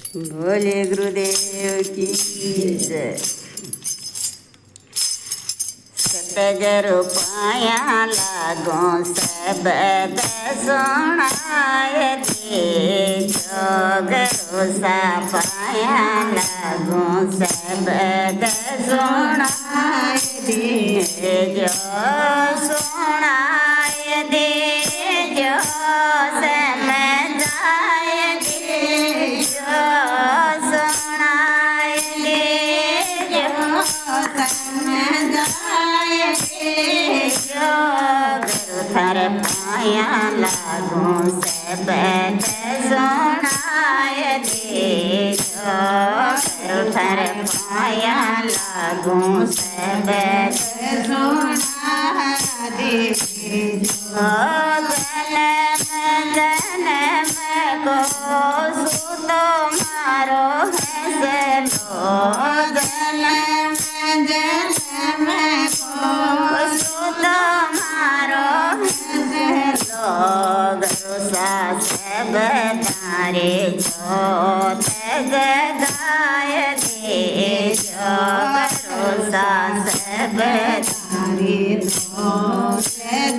भोले गुरुदेव की जय। सतगुरु पाया लागो सबद सुनाय दे जो गुरु सा पाया लागो सबद सुनाय दे जो सुनाय दे जो समझाय दे जो सुनाय दे जो समझाय दे जो गुरु थर पाया लागो सबद सुनाय दे जो गुरु थर पाया लागो सबद सुनाय दे जो जन्म को सुतो मारो है सलो जन्म को सुतो मारो है सलो गुरु सा सब तारे जोत जगाय दे जो गुरु सा सब तारे जोत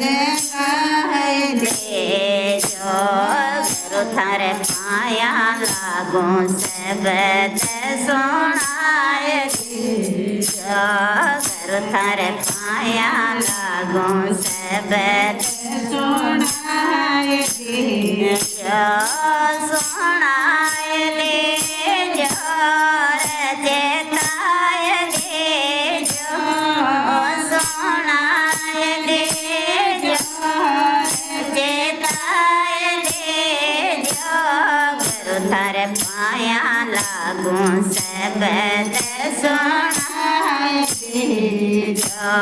जगाय दे जो गुरु थर पाया लागो सबद सुनाय दे जो गुरु थर पाया लागो सबद सुनाय दे जो सुनाय दे जो रचताय दे जो सुनाय दे जो रचताय दे जो गुरु थर पाया लागो सबद सुनाय दे जो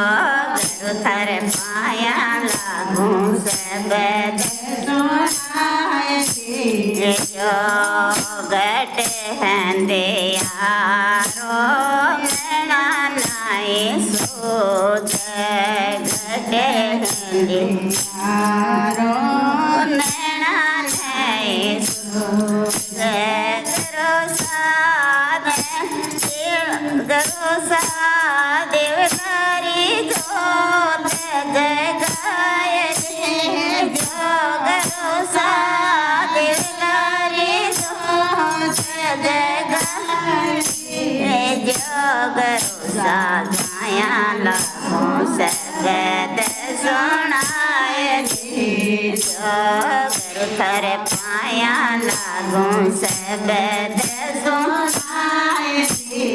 गुरु थर पाया लागो सबद सुनाय दे जो गट हंदे यारो नैना नाए सोच गट हंदे यारो नैना नाए सोच गुरु सा देवकारी जोत जगाय दे जो गुरु सा देवकारी जोत जगाय दे जो गुरु सा गाया लागो सबद सुनाय दे जो गुरु थर पाया लागो सबद सुनाय दे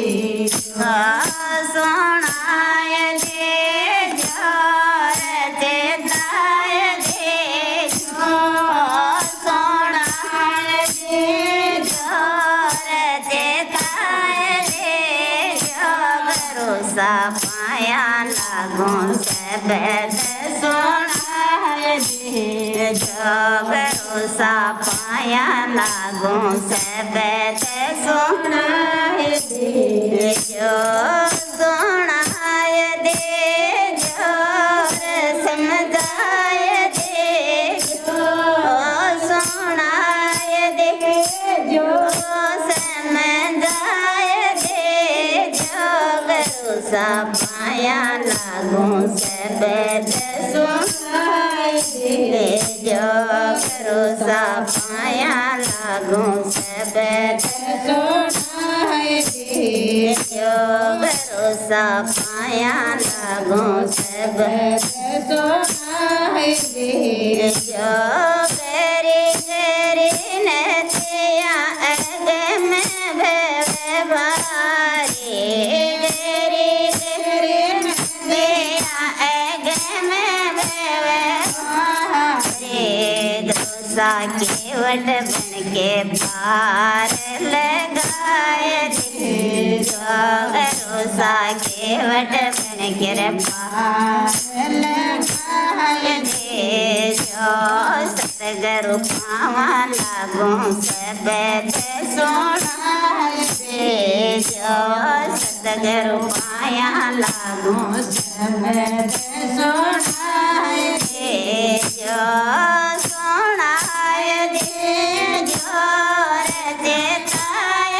जो सुनाय दे जो रचताय दे जो सुनाय दे जो रचताय दे जो गुरु सा पाया लागो सबद सुनाय दे जो गुरु सा पाया लागो सबद सुनाय दे जो सुनाय दे जो समझाय दे जो सुनाय दे जो समझाय दे जो गुरु सा पाया लागो सबद सुनाय दे जो गुरु सा पाया लागो सबद सुनाय दे जो गुरु सा पाया लागो सबद सुनाय दे जो करी करी नथिया अगम भवभारी करी करी नथिया अगम भवभारी दोसा केवट बन के पार लगाय दे जो गुरु सा केवट बन के पार लगाय दे जो सतगुरु पावा लागो सबद सुनाय दे जो सतगुरु पाया लागो सबद सुनाय दे जो सुनाय दे जो रचताय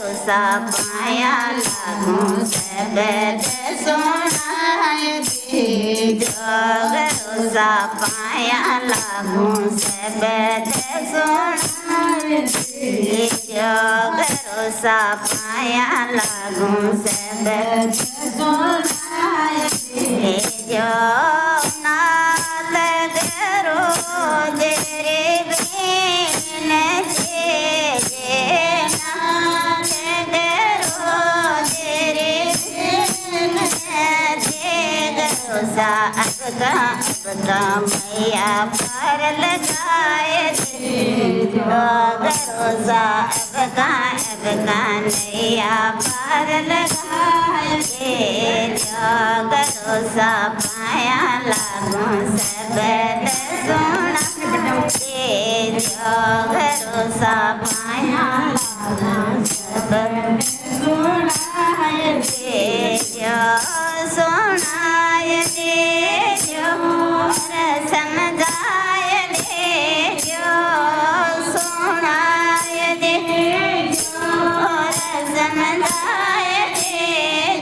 भरोसा पाया लागू शब्द सुनाय दे जो भरोसा पाया लागू शब्द सुनाय दे जो भरोसा पाया लागू शब्द सुनाय दे जो नाथ करो तेरे बिन भरोसा मैया पर लगाए भरोसा नैया पर लगाए भरोसा पाया लागू शब्द सुना भरोसा पाया लागू शब्द सुनाय सुनाय दे जो समझाय दे जो सुनाय दे जो समझाय दे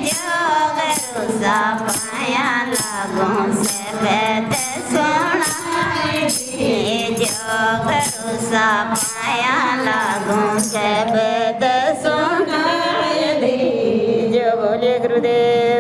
जो भरोसा पाया लागू शब्द सुनाय दे जो भरोसा पाया लागू शब्द सुनाय दे जो बोले गुरुदेव।